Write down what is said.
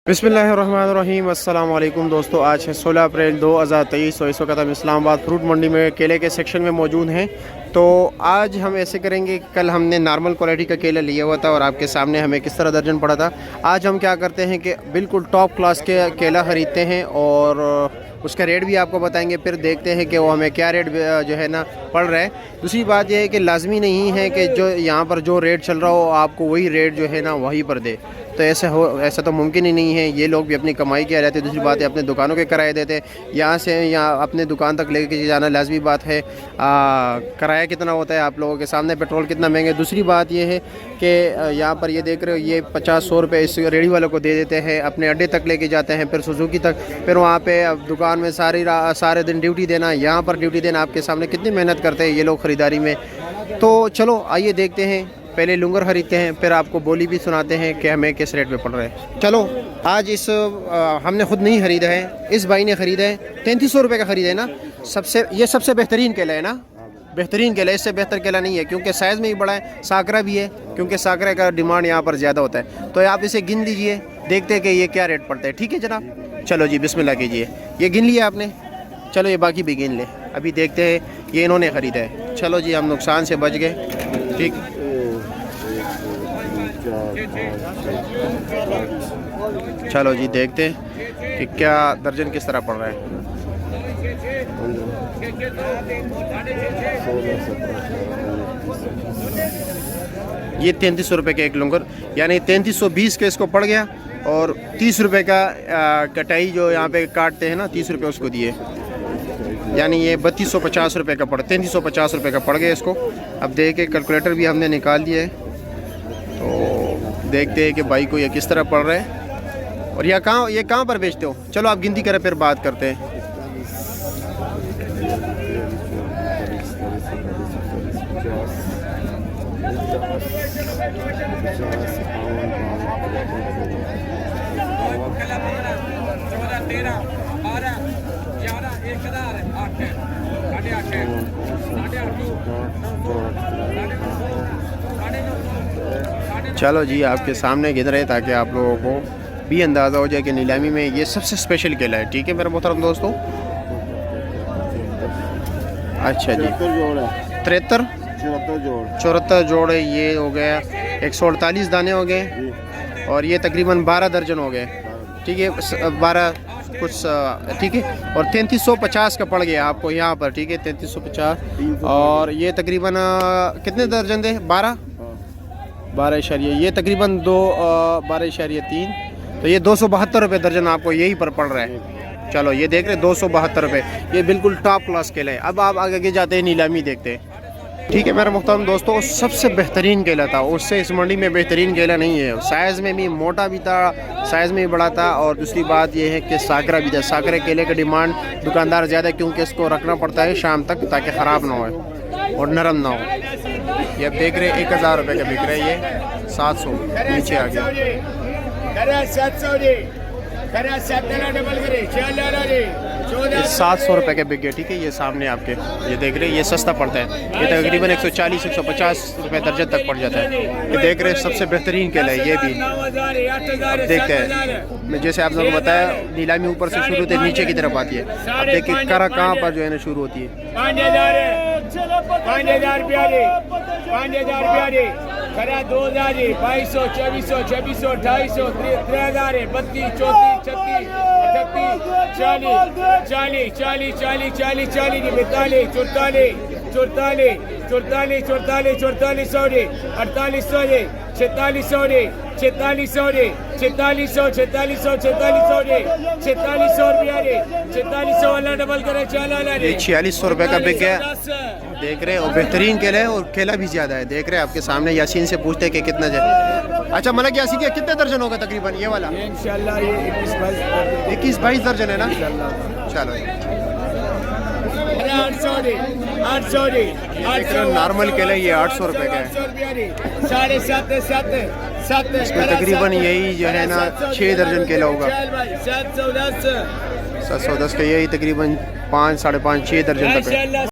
बिस्मिल्लाहिर्रहमानिर्रहीम। अस्सलाम वालेकुम दोस्तों, आज है 16 अप्रैल 2023। इस वक्त हम इस्लामाबाद फ्रूट मंडी में केले के सेक्शन में मौजूद हैं। तो आज हम ऐसे करेंगे, कल हमने नॉर्मल क्वालिटी का केला लिया हुआ था और आपके सामने हमें किस तरह दर्जन पड़ा था। आज हम क्या करते हैं कि बिल्कुल टॉप क्लास के केला ख़रीदते हैं और उसका रेट भी आपको बताएंगे। फिर देखते हैं कि वो हमें क्या रेट जो है ना पड़ रहा है। दूसरी बात यह है कि लाजमी नहीं है कि जो यहाँ पर जो रेट चल रहा हो आपको वही रेट जो है ना वहीं पर दे, तो ऐसा तो मुमकिन ही नहीं है। ये लोग भी अपनी कमाई किया रहते हैं। दूसरी बात है अपने दुकानों के किराए देते हैं, यहाँ से यहाँ अपने दुकान तक लेके जाना लाजमी बात है। किराया कितना होता है आप लोगों के सामने, पेट्रोल कितना महंगा है। दूसरी बात ये है कि यहाँ पर ये देख रहे हो, ये 50-100 रुपये इस रेडी वालों को दे देते हैं, अपने अड्डे तक लेके जाते हैं, फिर सुजुकी तक, फिर वहाँ पे दुकान में सारे दिन ड्यूटी देना, यहाँ पर ड्यूटी देना। आपके सामने कितनी मेहनत करते हैं ये लोग ख़रीदारी में। तो चलो आइए देखते हैं, पहले लुंगर ख़रीदते हैं, फिर आपको बोली भी सुनाते हैं कि हमें किस रेट पे पड़ रहा है। चलो आज हमने ख़ुद नहीं ख़रीदा है, इस भाई ने ख़रीदा है। 3300 रुपये का ख़रीदा है ना। ये सबसे बेहतरीन केला है ना, बेहतरीन केला, इससे बेहतर केला नहीं है, क्योंकि साइज़ में भी बड़ा है, साकरा भी है, क्योंकि साकरा का डिमांड यहाँ पर ज़्यादा होता है। तो आप इसे गिन लीजिए, देखते हैं कि ये क्या रेट पड़ता है। ठीक है जनाब, चलो जी बिस्मिल्लाह कीजिए। ये गिन लिया आपने, चलो ये बाकी भी गिन ले। अभी देखते हैं, ये इन्होंने ख़रीदा है। चलो जी हम नुकसान से बच गए। ठीक, चलो जी देखते हैं कि क्या दर्जन किस तरह पड़ रहा है। ये 3300 रुपये का एक लुंगर, यानी 3320 का इसको पड़ गया। और 30 रुपये का कटाई जो यहाँ पे काटते हैं ना, 30 रुपये उसको दिए, यानी ये 3250 रुपये का पड़ 3350 रुपये का पड़ गया इसको। अब देख के कैलकुलेटर भी हमने निकाल दिया है, तो देखते हैं कि भाई को ये किस तरह पड़ रहा है और ये कहाँ पर बेचते हो। चलो आप गिनती करें फिर बात करते हैं। चलो जी आपके सामने गिन रहे ताकि आप लोगों को भी अंदाज़ा हो जाए कि नीलामी में ये सबसे स्पेशल केला है। ठीक है मेरे मोहतरम दोस्तों। अच्छा जी, 74 जोड़ है, ये हो गया 148 दाने हो गए और ये तकरीबन 12 दर्जन हो गए। ठीक है 12 कुछ, ठीक है। और 3350 का पड़ गया आपको यहाँ पर। ठीक है 3350 और ये तकरीबन कितने दर्जन थे, 12 ये तकरीबन 12.3, तो ये 272 रुपये दर्जन आपको यहीं पर पड़ रहा है। चलो ये देख रहे 272 रुपये, ये बिल्कुल टॉप क्लास केला है। अब आप आगे जाते हैं, नीलामी देखते हैं। ठीक है मेरे मुहतरम दोस्तों, सबसे बेहतरीन केला था, उससे इस मंडी में बेहतरीन केला नहीं है। साइज़ में भी मोटा भी था, साइज़ में भी बड़ा था, और दूसरी बात यह है कि साकरा भी था। साकरे केले की डिमांड दुकानदार ज़्यादा, क्योंकि इसको रखना पड़ता है शाम तक ताकि ख़राब ना हो और नरम ना हो। ये आप देख रहे 1000 रुपये का बिक रहा है, ये 700 नीचे आ गया। 700 रुपये के बिक गए। ठीक है ये सामने आपके, ये देख रहे हैं, ये सस्ता पड़ता है, ये तकरीबन 140-150 रुपये दर्जन तक पड़ जाता है। ये देख रहे हैं सबसे बेहतरीन केला है ये भी। अब देखते हैं, मैं जैसे आप लोगों को बताया, नीलामी ऊपर से शुरू होती है, नीचे की तरफ आती है। अब देखिए करा कहाँ पर जो है ना शुरू होती है। 2000, 2200, 2400, 2600, 250, 3000, 32, 34, 36, 38, 40, 40, 40, 40, 40, 42, 44, 44, 44, 44, 44, 44, 4800, 4600, 4600 वाला डबल करे। ये 4600 रुपये का बिक गया, देख रहे हैं। और बेहतरीन केला है और केला भी ज़्यादा है, देख रहे हैं आपके सामने। यासीन से पूछते हैं कि कितना जाए। अच्छा मलक यासीन ये कितने दर्जन होगा तकरीबन ये वाला? इंशाल्लाह ये 21-22 दर्जन है ना। चलो 800 नॉर्मल केला ये 800 रुपये का है। 7.5 इसमें तकरीबन यही जो है ना 6 दर्जन केला होगा। 710 का यही तकरीबन 5, 5.5, 6 दर्जन तक है।